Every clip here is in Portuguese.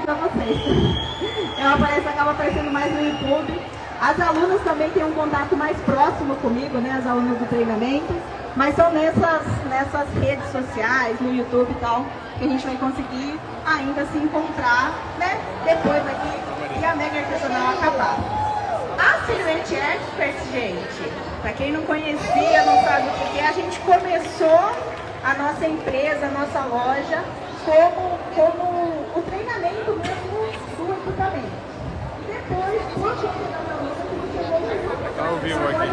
para vocês. Acaba aparecendo mais no YouTube. As alunas também têm um contato mais próximo comigo, né? As alunas do treinamento. Mas são nessas redes sociais, no YouTube e tal, que a gente vai conseguir ainda se encontrar, né? Depois aqui que a Mega Artesanal acabar. A Silhouette Experts, gente, para quem não conhecia, não sabe o que é, a gente começou a nossa empresa, a nossa loja, como o treinamento mesmo do equipamento. E depois, por conta das alunas, a gente chegou Tá ao vivo aqui.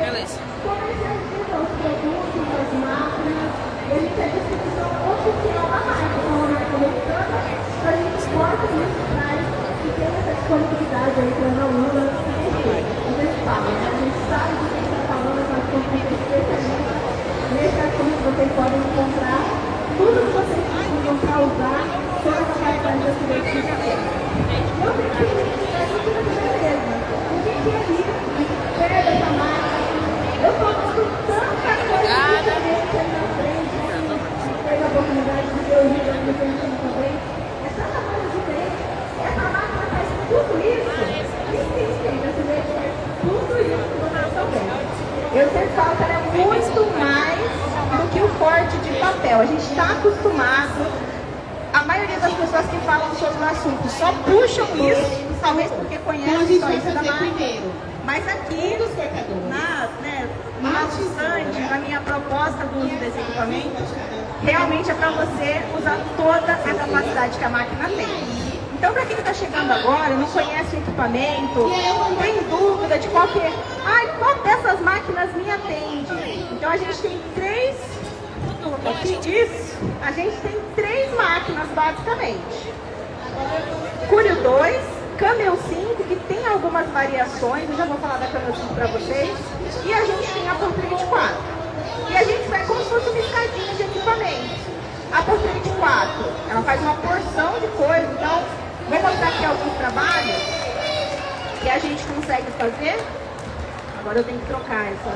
Beleza. Comercializa os produtos, as máquinas, e a gente é distribuição oficial da marca, então a marca americana, a gente exporta isso, traz e tem essa disponibilidade aí para as alunas, a gente fala, né? A gente sabe do que está falando, nós somos especialistas nesse assunto, vocês podem encontrar tudo que vocês precisam para usar toda essa qualidade da Silhouette. Eu tenho que identificar isso na beleza. O que é isso? Pega essa marca. Eu estou dando tanta coisa diferente aí na frente. Teve a oportunidade de ver o vídeo aqui no cantinho também. É tanta coisa diferente. Essa máquina faz tudo isso. E sim, gente, a Silhouette faz tudo isso que vocês estão vendo. Eu sempre falo que ela é muito mais do que o corte de papel. A gente está acostumado. A maioria das pessoas que falam sobre o assunto só puxam isso, talvez porque conhecem só isso da marca. Mas aqui, na stand, na minha proposta do uso desse equipamento, realmente é para você usar toda a capacidade que a máquina tem. Então, para quem está chegando agora, não conhece o equipamento, tem dúvida de qual dessas máquinas me atende. Então, a gente tem a gente tem três máquinas, basicamente. Curio 2, Camel 5, que tem algumas variações, eu já vou falar da Camel 5 para vocês, e a gente tem a Portrait 4. E a gente vai como se fosse uma escadinha de equipamento. A Portrait 4, ela faz uma porção de coisa, então vou mostrar aqui alguns trabalhos que a gente consegue fazer. Agora eu tenho que trocar essa...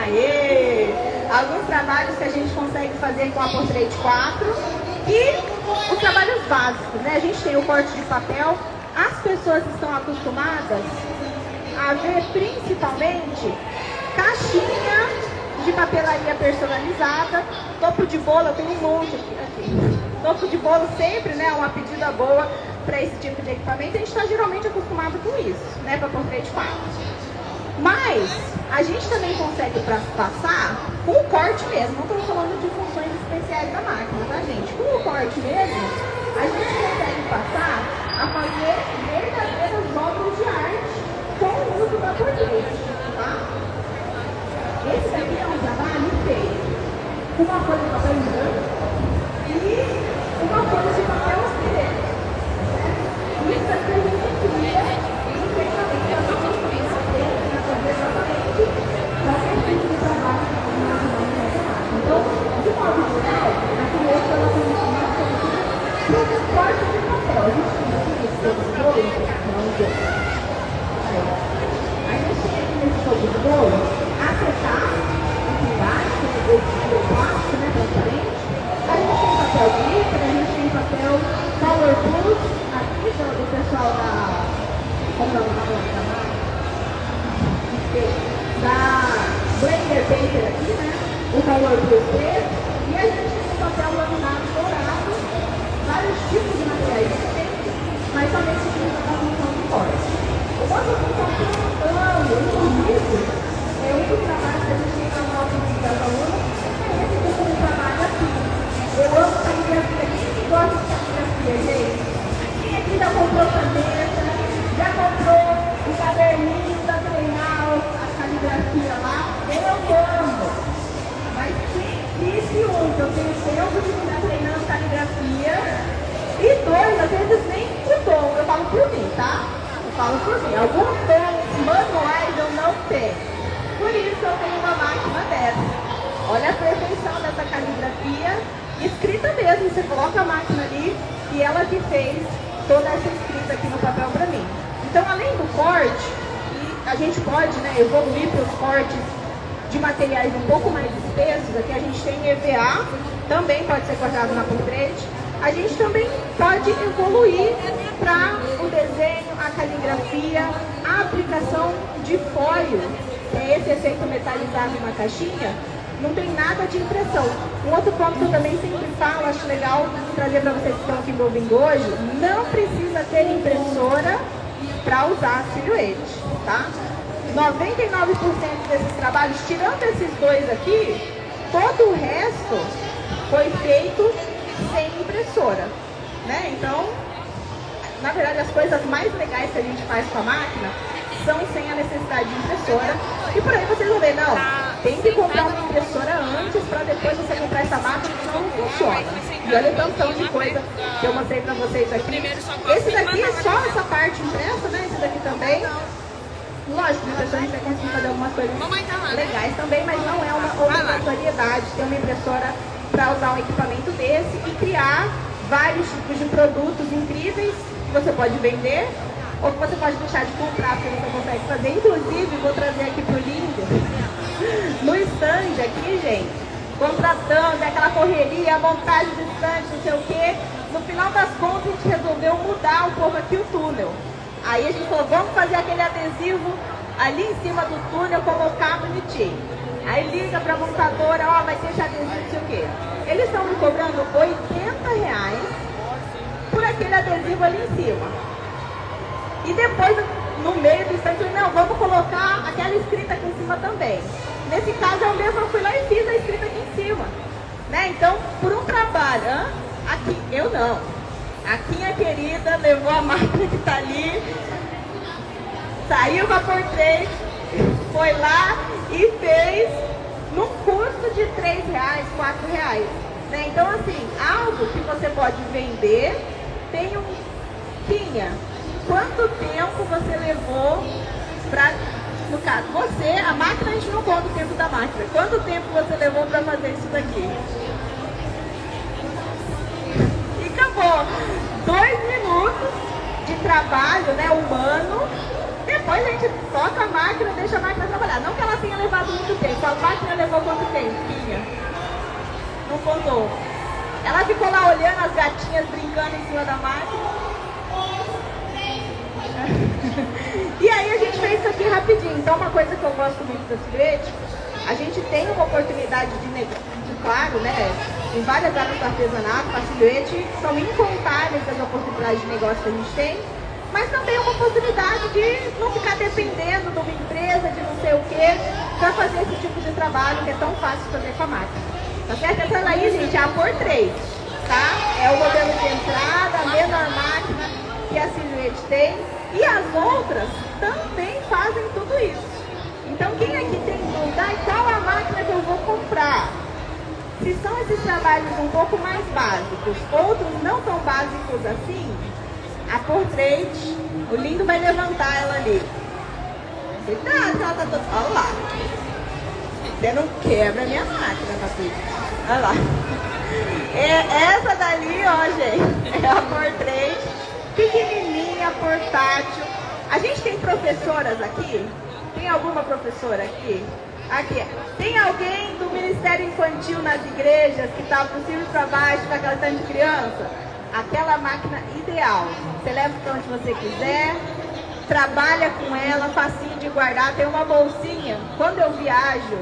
Aê! Alguns trabalhos que a gente consegue fazer com a Portrait 4 e os trabalhos básicos, né? A gente tem o corte de papel. As pessoas estão acostumadas a ver principalmente caixinha de papelaria personalizada, topo de bolo, eu tenho um monte aqui. Topo de bolo sempre, né? Uma pedida boa para esse tipo de equipamento. A gente está geralmente acostumado com isso, né? Para a Portrait 4. Mas a gente também consegue passar com o corte mesmo. Não estou falando de funções especiais da máquina, tá, gente? Com o corte mesmo, a gente consegue passar a fazer verdadeiras obras de arte com o uso da Portrait, tá? Esse daqui é um trabalho feito com uma folha de papel branco e uma folha de papel preto. Isso aqui a gente cria em treinamento exatamente qualquer tipo de trabalho na matemática. Então, de modo geral, a criança ela tem uma corte de papel. A gente tem aqui nesse todo de bolo, a gente tem aqui nesse todo de bolo acetato, aqui embaixo, o plástico, né, transparente. A gente tem papel glitter, a gente tem papel Color Plus, aqui do pessoal da... Como é o nome da marca? Da Blender Paper aqui, né? O Color Plus preto. E a gente tem um papel laminado dourado, vários tipos de materiais diferentes, mas também se utiliza para a função de corte. Outra função inclusive, é um dos trabalhos que a gente tem na nossa das alunas, é esse tipo de trabalho aqui. Eu amo caligrafia. Quem gosta de caligrafia, gente? Quem aqui já comprou caneta, já comprou o caderninho da treinar a caligrafia lá? Eu amo. Mas quem disse que eu tenho tempo de ficar treinando caligrafia e dois, às vezes nem o dom, eu falo por mim, tá? Eu falo por mim. Alguns dons manuais eu não tenho. Por isso eu tenho uma máquina dessa. Olha a perfeição dessa caligrafia, escrita mesmo. Você coloca a máquina ali e ela que fez toda essa escrita aqui no papel para mim. Então, além do corte, a gente pode, né, evoluir para os cortes de materiais um pouco mais espessos. Aqui a gente tem EVA, também pode ser cortado na Portrait. A gente também pode evoluir para o desenho, a caligrafia, a aplicação de fólio, que é esse efeito metalizado na caixinha. Não tem nada de impressão. Um outro ponto que eu também sempre falo, acho legal trazer para vocês que estão aqui me ouvindo hoje, não precisa ter impressora para usar a Silhouette, tá? 99% desses trabalhos, tirando esses dois aqui, todo o resto foi feito sem impressora, né? Então, na verdade, as coisas mais legais que a gente faz com a máquina são sem a necessidade de impressora. E por aí vocês vão ver, não, tem que comprar uma impressora antes para depois você comprar essa máquina, senão não funciona. E olha o tantão de coisa que eu mostrei para vocês aqui. Esse daqui é só essa parte impressa, né? Esse daqui também. Lógico, a impressora a gente vai conseguir fazer algumas coisas legais também, mas não é uma obrigatoriedade ter uma impressora para usar um equipamento desse e criar vários tipos de produtos incríveis que você pode vender ou que você pode deixar de comprar, porque você consegue fazer. Inclusive, vou trazer aqui pro lindo, no stand aqui, gente, contratando, aquela correria, a montagem do stand, não sei o quê. No final das contas, a gente resolveu mudar um pouco aqui o túnel. Aí a gente falou, vamos fazer aquele adesivo ali em cima do túnel, colocar bonitinho. Aí liga para a montadora, ó, vai ter esse adesivo, não sei o quê. Eles estão me cobrando R$80 por aquele adesivo ali em cima. E depois, no meio do instante, eu falei, não, vamos colocar aquela escrita aqui em cima também. Nesse caso, eu mesma fui lá e fiz a escrita aqui em cima. Né? Então, por um trabalho, aqui, eu não. A minha querida levou a máquina que está ali, saiu para Portrait, foi lá e fez num custo de R$3, R$4. Né? Então, assim, algo que você pode vender, tem um Quinha. Quanto tempo você levou para, no caso, você, a máquina, a gente não conta o tempo da máquina. Quanto tempo você levou para fazer isso daqui? E acabou. 2 minutos de trabalho, né, humano. Depois a gente toca a máquina, deixa a máquina trabalhar. Não que ela tenha levado muito tempo. A máquina levou quanto tempo, Quinha? Não contou. Ela ficou lá olhando as gatinhas brincando em cima da máquina. E aí a gente fez isso aqui rapidinho. Então, uma coisa que eu gosto muito da Silhouette, a gente tem uma oportunidade claro, né, em várias áreas do artesanato, a Silhouette, são incontáveis as oportunidades de negócio que a gente tem, mas também uma oportunidade de não ficar dependendo de uma empresa, de não sei o quê, para fazer esse tipo de trabalho que é tão fácil de fazer com a máquina. Tá certo? Essa daí, gente, é a Portrait, tá? É o modelo de entrada, a menor máquina que a Silhouette tem. E as outras também fazem tudo isso. Então, quem aqui tem dúvida, qual a máquina que eu vou comprar? Se são esses trabalhos um pouco mais básicos, outros não tão básicos assim, a Portrait, o lindo vai levantar ela ali. Cuidado, ela tá toda... Olha lá. Você não quebra a minha máquina, Patrícia. Olha lá. Essa dali, ó, gente, é a Portrait. Pequenininha, portátil. A gente tem professoras aqui? Tem alguma professora aqui? Aqui. Tem alguém do Ministério Infantil nas igrejas que está por cima e para baixo com aquela tanto de criança? Aquela máquina ideal. Você leva para onde você quiser, trabalha com ela, facinho de guardar. Tem uma bolsinha. Quando eu viajo,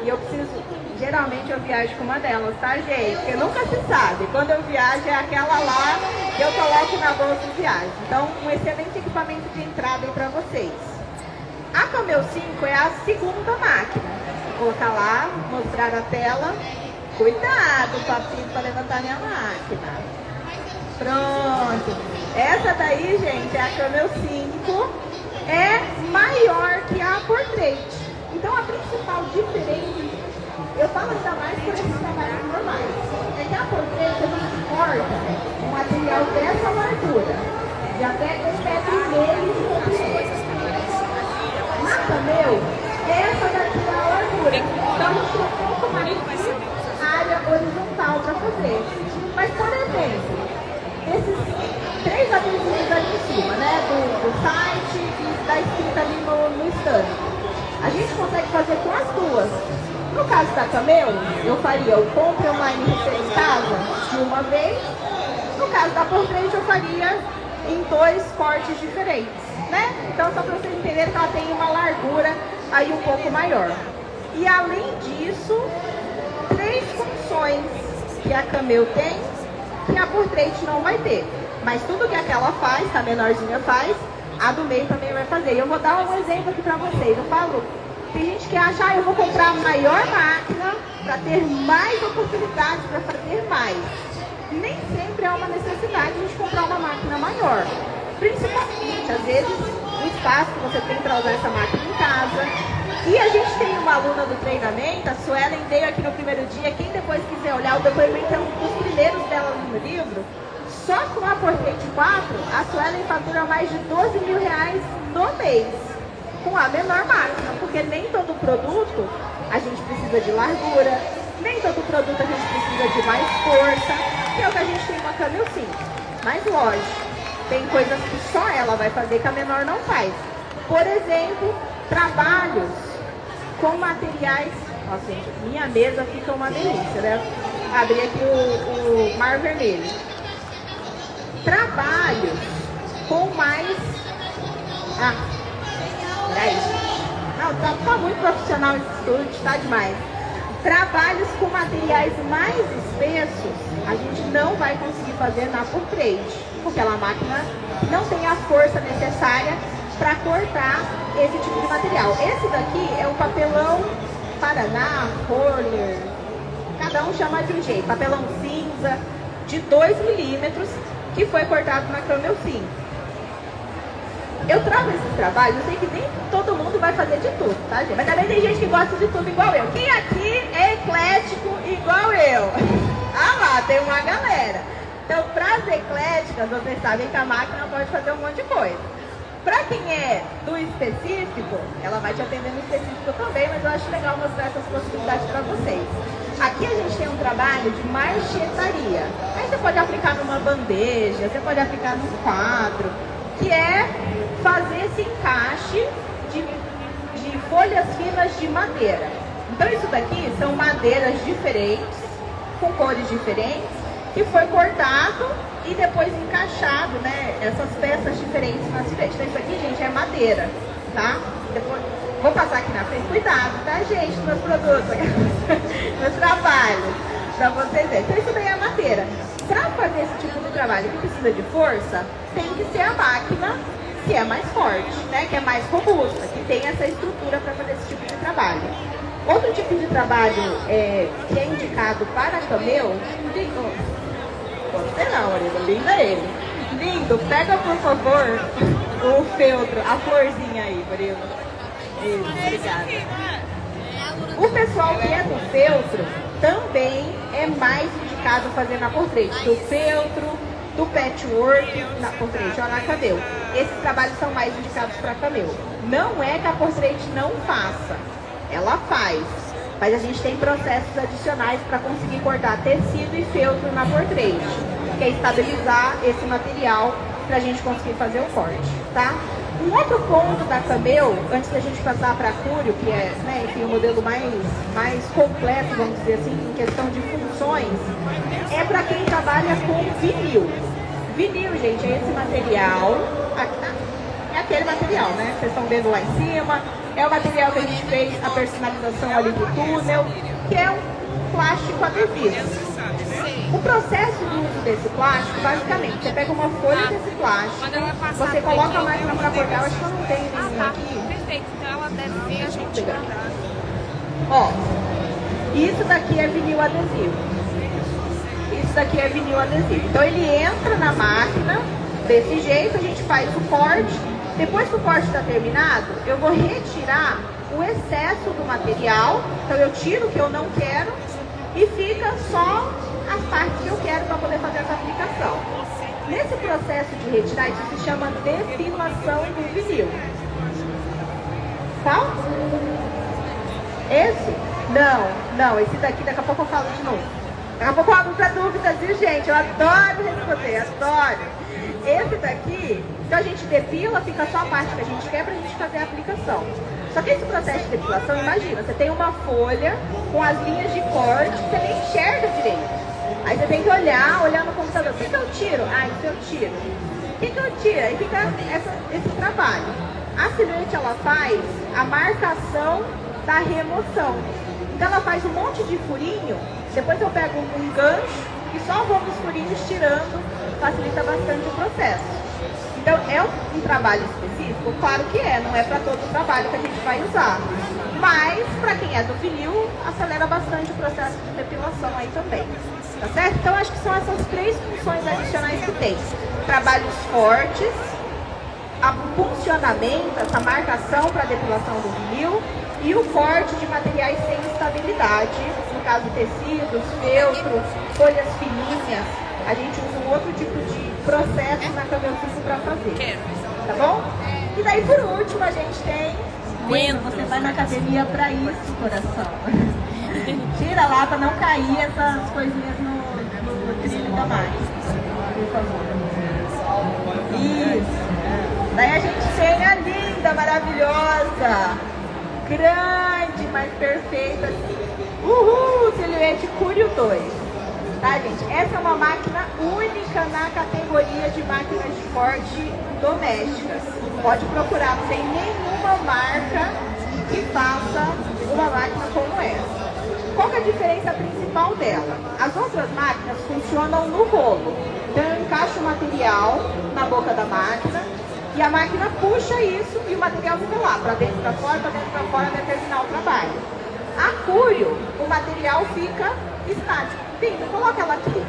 e eu preciso... Geralmente eu viajo com uma delas, tá, gente? Porque nunca se sabe. Quando eu viajo é aquela lá que eu coloco na bolsa e viajo. Então, um excelente equipamento de entrada aí pra vocês. A Camel 5 é a segunda máquina. Vou colocar lá, mostrar a tela. Cuidado, papinho, para levantar minha máquina. Pronto. Essa daí, gente, é a Camel 5. É maior que a Portrait. Então, a principal diferença... Eu falo ainda mais por esses trabalhos normais. É que a Portrait a gente corta um material dessa largura, de até 1,5 metro de comprimento. Na Camel, essa daqui é a largura. Então a gente tem um pouco mais de área horizontal para fazer. Mas, por exemplo, esses 3 adesivos ali em cima, né? Do site e da escrita ali no stand. A gente consegue fazer com as duas. No caso da Camel, eu faria o compre online e receba em casa de uma vez, caso da portrait, eu faria em 2 cortes diferentes, né? Então, só para vocês entenderem que ela tem uma largura aí um pouco maior. E além disso, 3 funções que a Camel tem, que a portrait não vai ter. Mas tudo que aquela faz, que a menorzinha faz, a do meio também vai fazer. E eu vou dar um exemplo aqui para vocês. Eu falo, tem gente que acha, eu vou comprar a maior máquina para ter mais oportunidade, para fazer mais. Nem sempre é uma necessidade a gente comprar uma máquina maior. Principalmente, às vezes, o espaço que você tem para usar essa máquina em casa. E a gente tem uma aluna do treinamento, a Suelen veio aqui no primeiro dia. Quem depois quiser olhar, o depoimento é um dos primeiros dela no livro. Só com a Portrait 4, a Suelen fatura mais de 12 mil reais no mês. Com a menor máquina, porque nem todo produto a gente precisa de largura, nem todo produto a gente precisa de mais força, que é o que a gente tem com a Camel 5. Mas lógico, tem coisas que só ela vai fazer que a menor não faz. Por exemplo, trabalhos com materiais. Nossa, gente, minha mesa fica uma delícia, né? Abri aqui o mar vermelho. Trabalhos com mais... peraí. Não, tá muito profissional esse estúdio, tá demais. Trabalhos com materiais mais espessos, a gente não vai conseguir fazer na Portrait, porque a máquina não tem a força necessária para cortar esse tipo de material. Esse daqui é o papelão Paraná, Roller, cada um chama de um jeito. Papelão cinza de 2 milímetros que foi cortado na Camel 5. Eu trago esse trabalho, eu sei que nem todo mundo vai fazer de tudo, tá, gente? Mas também tem gente que gosta de tudo igual eu. Quem aqui é eclético igual eu? Ah lá, tem uma galera. Então, para as ecléticas, vocês sabem que a máquina pode fazer um monte de coisa. Para quem é do específico, ela vai te atender no específico também, mas eu acho legal mostrar essas possibilidades para vocês. Aqui a gente tem um trabalho de marchetaria. Aí você pode aplicar numa bandeja, você pode aplicar num quadro, que é fazer esse encaixe de folhas finas de madeira. Então isso daqui são madeiras diferentes, com cores diferentes, que foi cortado e depois encaixado, né, essas peças diferentes nas frentes. Então isso aqui, gente, é madeira, tá? Depois, vou passar aqui na frente, cuidado, tá, gente, meus produtos, meus trabalhos, pra vocês verem. Então isso daí é madeira. Para fazer esse tipo de trabalho que precisa de força, tem que ser a máquina que é mais forte, né? Que é mais robusta, que tem essa estrutura para fazer esse tipo de trabalho. Outro tipo de trabalho que é indicado para a Camel, você não, Orelha, lindo é ele. Lindo, pega por favor o feltro, a florzinha aí, Orelha. Isso, obrigada. O pessoal que é do feltro também é mais indicado fazer na Portrait, do feltro, do patchwork, na Portrait ou na Camel. Esses trabalhos são mais indicados para a Camel. Não é que a Portrait não faça, ela faz, mas a gente tem processos adicionais para conseguir cortar tecido e feltro na Portrait, que é estabilizar esse material para a gente conseguir fazer o corte, tá? Um outro ponto da Camel, antes da gente passar para a Curio, que é, né, enfim, o modelo mais completo, vamos dizer assim, em questão de funções, é para quem trabalha com vinil. Vinil, gente, é esse material, é aquele material, né, que vocês estão vendo lá em cima, é o material que a gente fez a personalização ali do túnel, que é um plástico adesivo. O processo do uso desse plástico, basicamente, você pega uma folha desse plástico, você coloca a máquina para cortar, eu acho que eu não tenho nenhum aqui. Perfeito, então ela deve vir a gente mandar. Ó, isso daqui é vinil adesivo. Isso daqui é vinil adesivo. Então ele entra na máquina, desse jeito, a gente faz o corte. Depois que o corte está terminado, eu vou retirar o excesso do material. Então eu tiro o que eu não quero e fica só as partes que eu quero para poder fazer essa aplicação. Nesse processo de retirar, isso se chama depilação do vinil. Qual? Esse? Não, esse daqui daqui a pouco eu falo de novo. Daqui a pouco eu abro para dúvidas, viu, gente? Eu adoro responder, adoro. Esse daqui, então a gente depila, fica só a parte que a gente quer pra gente fazer a aplicação. Só que esse processo de depilação, imagina, você tem uma folha com as linhas de corte, você nem enxerga direito. Aí você tem que olhar no computador. O que eu tiro? Ah, isso eu tiro. O que eu tiro? Aí fica esse trabalho. A silhuete, ela faz a marcação da remoção. Então ela faz um monte de furinho. Depois eu pego um gancho e só vou nos furinhos tirando. Facilita bastante o processo. Então é um trabalho específico? Claro que é. Não é para todo o trabalho que a gente vai usar. Mas para quem é do vinil, acelera bastante o processo de depilação aí também. Tá certo? Então acho que são essas 3 funções adicionais que tem. Trabalhos fortes, o funcionamento, essa marcação para depilação do vinil e o corte de materiais sem estabilidade, no caso tecidos, feltro, folhas fininhas. A gente usa um outro tipo de processo na Camel 5 para fazer. Tá bom? E daí por último a gente tem... Você vai na academia para isso, coração. Tira lá para não cair essas coisinhas no trilho da máquina, por favor. Isso. Daí a gente tem a linda, maravilhosa, grande, mas perfeita. Uhul! Silhuete Curio 2. Tá, gente? Essa é uma máquina única na categoria de máquinas de corte domésticas. Pode procurar, não tem nenhuma marca que faça uma máquina como essa. Qual que é a diferença principal dela? As outras máquinas funcionam no rolo. Então eu encaixo o material na boca da máquina e a máquina puxa isso e o material fica lá, para dentro, para fora, para dentro, para fora, até terminar o trabalho. A Curio, o material fica estático. Pinto, coloca ela aqui.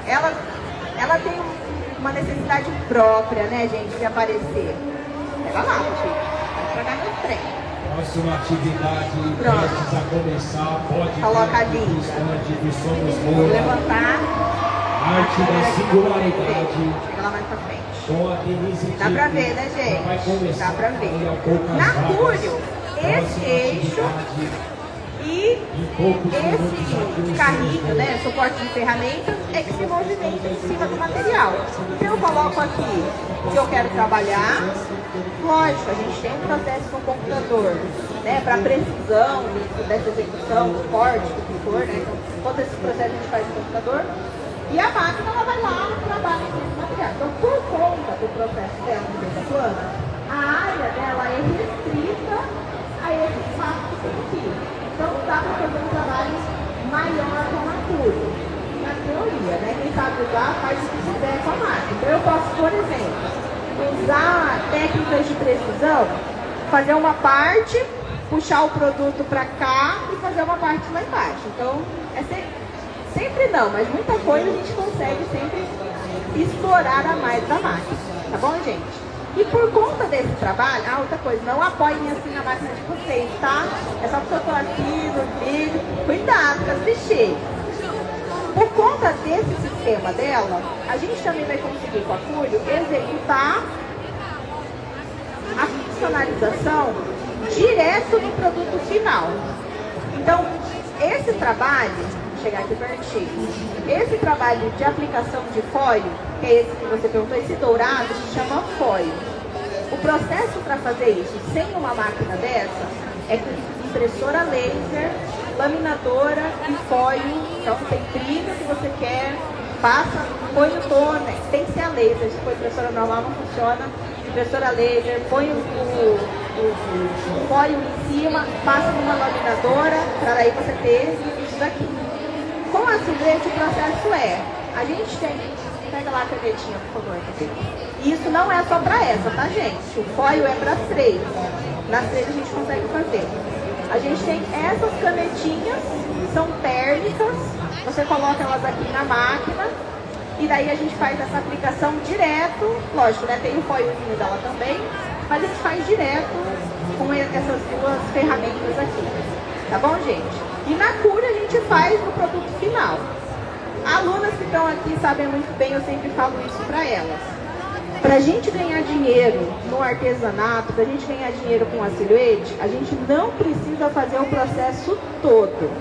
Ela tem uma necessidade própria, né, gente, de aparecer. Pega lá, filho. Vai jogar no trem. Próxima atividade prestes a começar, pode coloca a linha. Vou levantar. Arte da singularidade. Chega lá mais pra frente. Com a Denise. Dá pra ver, né, gente? Vai começar. Dá pra ver. Na Curio, esse eixo e esse carrinho, né, suporte de ferramentas, é que se movimenta em cima do material. Então eu coloco aqui que eu quero trabalhar. Lógico, a gente tem um processo no computador, né, para precisão dessa execução, do corte, do que for, né, então todo esse processo a gente faz no computador. E a máquina, ela vai lá e trabalha nesse material. Então, por conta do processo dela de dentro da plana, a área dela é restrita a esse espaço que tem aqui. Então, não dá para fazer um trabalho maior com a Curio. Na teoria, né? Quem sabe usar, faz o que quiser com a máquina. Então, eu posso, por exemplo, usar técnicas de precisão, fazer uma parte, puxar o produto para cá e fazer uma parte lá embaixo. Então, sempre não, mas muita coisa a gente consegue sempre explorar a mais da máquina. Tá bom, gente? E por conta desse trabalho, outra coisa, não apoiem assim na máquina de vocês, tá? É só porque eu tô aqui no vídeo. Cuidado com as bicheiras. Por conta desse sistema dela, a gente também vai conseguir com a Curio executar a funcionalização direto no produto final. Então, esse trabalho, vou chegar aqui pertinho, esse trabalho de aplicação de foil, que é esse que você perguntou, esse dourado, se chama foil. O processo para fazer isso sem uma máquina dessa é com impressora laser, laminadora e foil. Então tem trilho que você quer, passa, põe o toner, tem que ser a laser, se for impressora normal não funciona. Impressora laser, põe o foil em cima, passa numa laminadora, para aí você ter isso daqui. Com a silhuete o processo a gente tem, pega lá a canetinha por favor, e isso não é só para essa, tá, gente? O foil é para as 3, nas 3 a gente consegue fazer. A gente tem essas canetinhas, são térmicas, você coloca elas aqui na máquina e daí a gente faz essa aplicação direto, lógico, né, tem o foilzinho dela também, mas a gente faz direto com essas duas ferramentas aqui, tá bom, gente? E na Curio a gente faz no produto final. Alunas que estão aqui sabem muito bem, eu sempre falo isso para elas. Para a gente ganhar dinheiro no artesanato, para a gente ganhar dinheiro com a silhuete, a gente não precisa fazer o processo todo.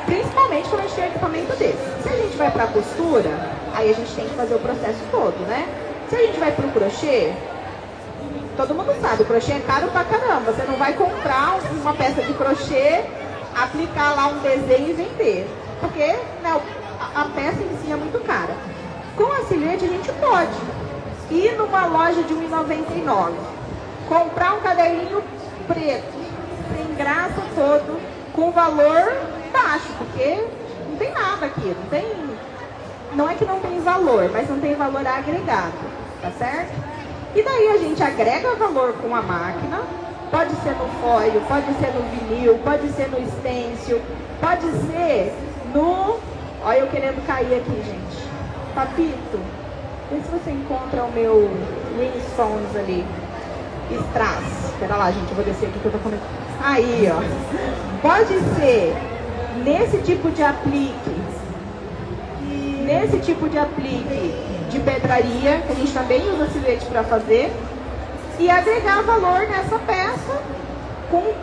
Principalmente quando a gente tem equipamento desse. Se a gente vai para a costura, aí a gente tem que fazer o processo todo, né? Se a gente vai para o crochê, todo mundo sabe, o crochê é caro pra caramba. Você não vai comprar uma peça de crochê, aplicar lá um desenho e vender. Porque, né, a peça em si é muito cara. Com a Silhouette a gente pode ir numa loja de R$1,99, comprar um caderninho preto, sem graça todo, com valor baixo, porque não tem nada aqui, não é que não tem valor, mas não tem valor agregado, tá certo? E daí a gente agrega valor com a máquina, pode ser no foil, pode ser no vinil, pode ser no stencil, pode ser no... Olha eu querendo cair aqui, gente. Papito, vê se você encontra o meu Winstones ali. Strass. Espera lá, gente, eu vou descer aqui que eu tô comendo. Aí, ó. Pode ser nesse tipo de aplique, de pedraria, que a gente também usa a Silhouette para fazer, e agregar valor nessa peça com...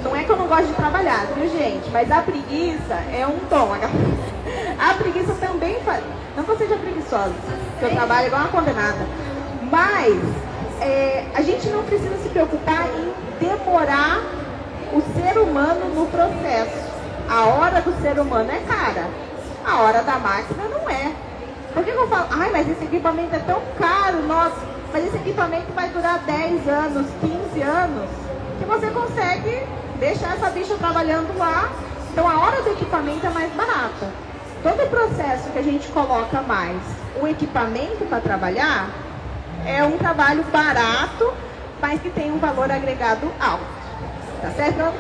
Não é que eu não gosto de trabalhar, viu, gente? Mas a preguiça é um dom. A preguiça também faz... Não que eu seja preguiçosa, que eu trabalho igual uma condenada. Mas a gente não precisa se preocupar em demorar o ser humano no processo. A hora do ser humano é cara. A hora da máquina não é. Por que eu falo? Ai, mas esse equipamento é tão caro, nossa. Mas esse equipamento vai durar 10 anos, 15 anos, que você consegue deixar essa bicha trabalhando lá. Então a hora do equipamento é mais barata. Todo o processo que a gente coloca mais o equipamento para trabalhar é um trabalho barato, mas que tem um valor agregado alto. Tá certo?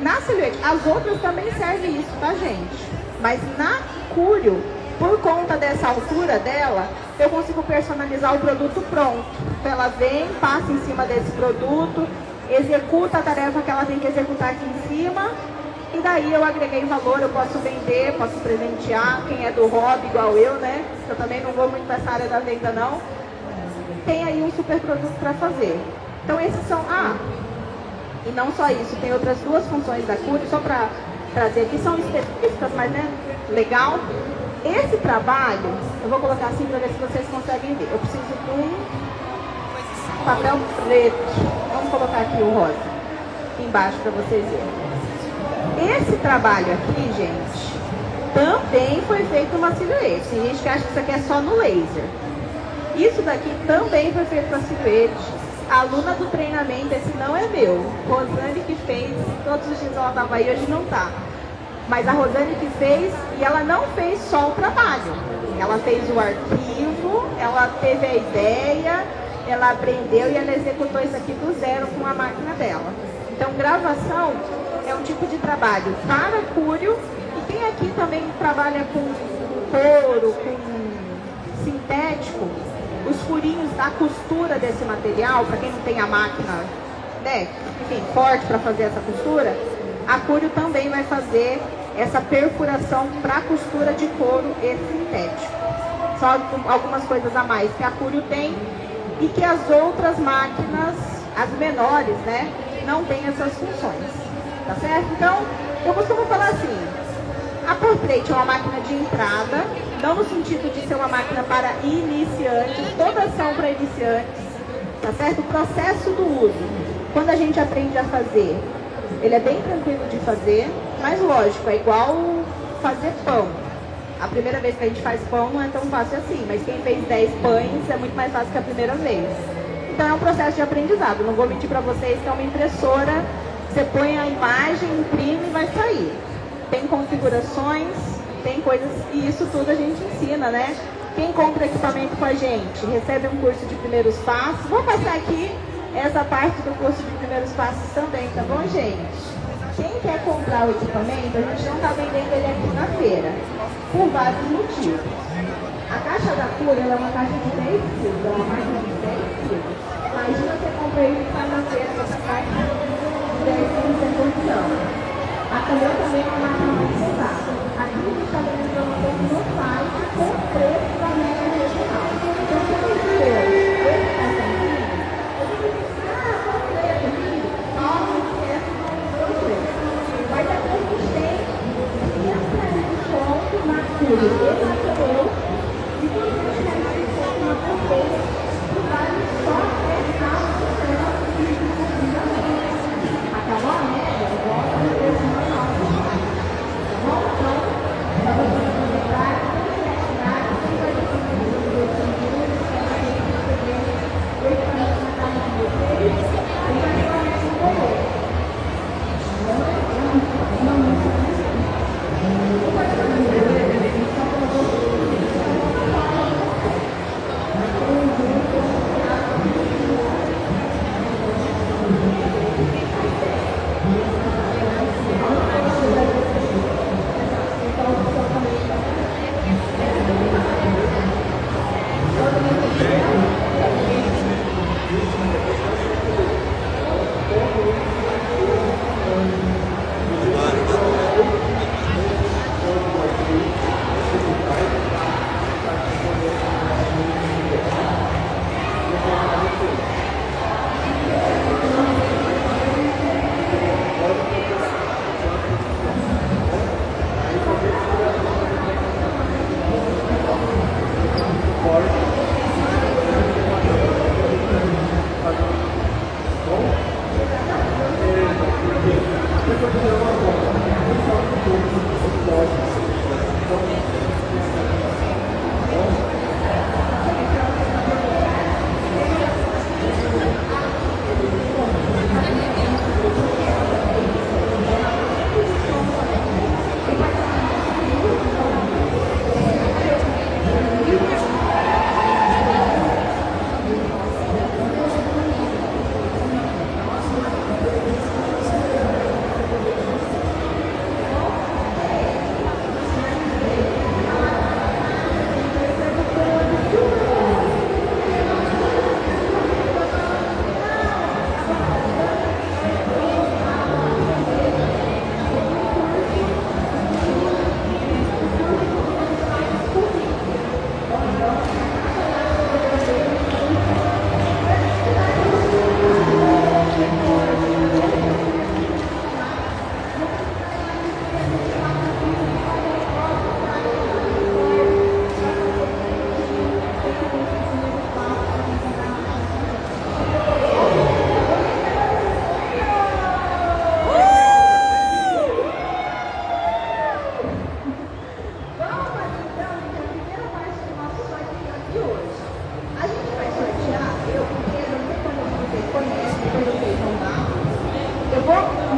Na Silhouette, as outras também servem isso, tá, gente? Mas na Curio, por conta dessa altura dela, eu consigo personalizar o produto pronto. Então ela vem, passa em cima desse produto, executa a tarefa que ela tem que executar aqui em cima, e daí eu agreguei valor, eu posso vender, posso presentear, quem é do hobby igual eu, né? Eu também não vou muito para essa área da venda não. Tem aí um super produto para fazer. Então esses são... e não só isso, tem outras duas funções da Curio, só para trazer aqui, são específicas, mas né, legal. Esse trabalho, eu vou colocar assim para ver se vocês conseguem ver. Eu preciso de um papel preto. Vamos colocar aqui o rosa embaixo para vocês verem. Esse trabalho aqui, gente, também foi feito uma Silhouette. Tem gente que acha que isso aqui é só no laser. Isso daqui também foi feito com a Silhouette. A aluna do treinamento, esse não é meu. Rosane que fez, todos os dias ela estava aí, hoje não está. Mas a Rosane que fez, e ela não fez só o trabalho. Ela fez o arquivo, ela teve a ideia, ela aprendeu e ela executou isso aqui do zero com a máquina dela. Então, gravação é um tipo de trabalho para Curio, e quem aqui também trabalha com couro, com sintético, os furinhos da costura desse material, para quem não tem a máquina, né, enfim, forte para fazer essa costura, a Curio também vai fazer essa perfuração para costura de couro e sintético. Só algumas coisas a mais que a Curio tem e que as outras máquinas, as menores, né, não têm essas funções. Tá certo? Então, eu costumo falar assim, a Portrait é uma máquina de entrada, não no sentido de ser uma máquina para iniciantes, todas são para iniciantes, tá certo? O processo do uso, quando a gente aprende a fazer, ele é bem tranquilo de fazer, mas lógico, é igual fazer pão. A primeira vez que a gente faz pão não é tão fácil assim, mas quem fez 10 pães é muito mais fácil que a primeira vez. Então é um processo de aprendizado, não vou mentir para vocês que é uma impressora, você põe a imagem, imprime e vai sair. Tem configurações, tem coisas, e isso tudo a gente ensina, né? Quem compra equipamento com a gente recebe um curso de primeiros passos. Vou passar aqui essa parte do curso de primeiros passos também, tá bom, gente? Quem quer comprar o equipamento, a gente não está vendendo ele aqui na feira, por vários motivos. A caixa da Curio é uma caixa de 10 quilos, é uma máquina de 10 quilos. Imagina você comprar ele na feira com essa caixa de 10 quilos sem condição. A Camel também é uma máquina muito pesada. Aqui a gente está vendo promoção no site com preço da média regional. Então, se você viu esse cartãozinho, eu digo assim, qual preço aqui? Nós esquece mas aqui a gente tem 500 de desconto na Curio e na Camel. E quando a gente tem desconto na Portrait, que vale só R$10. Acabou a média, volta no preço normal. Tá bom? Então, para vocês aproveitarem.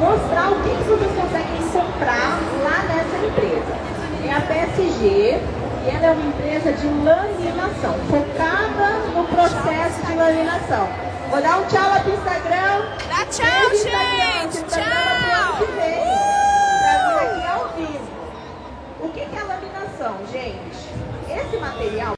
mostrar o que vocês conseguem comprar lá nessa empresa. É a PSG e ela é uma empresa de laminação, focada no processo de laminação. Vou dar um tchau lá pro Instagram. Dá tchau, gente! Tchau! Pra vir aqui ao vivo. O que é laminação, gente? Esse material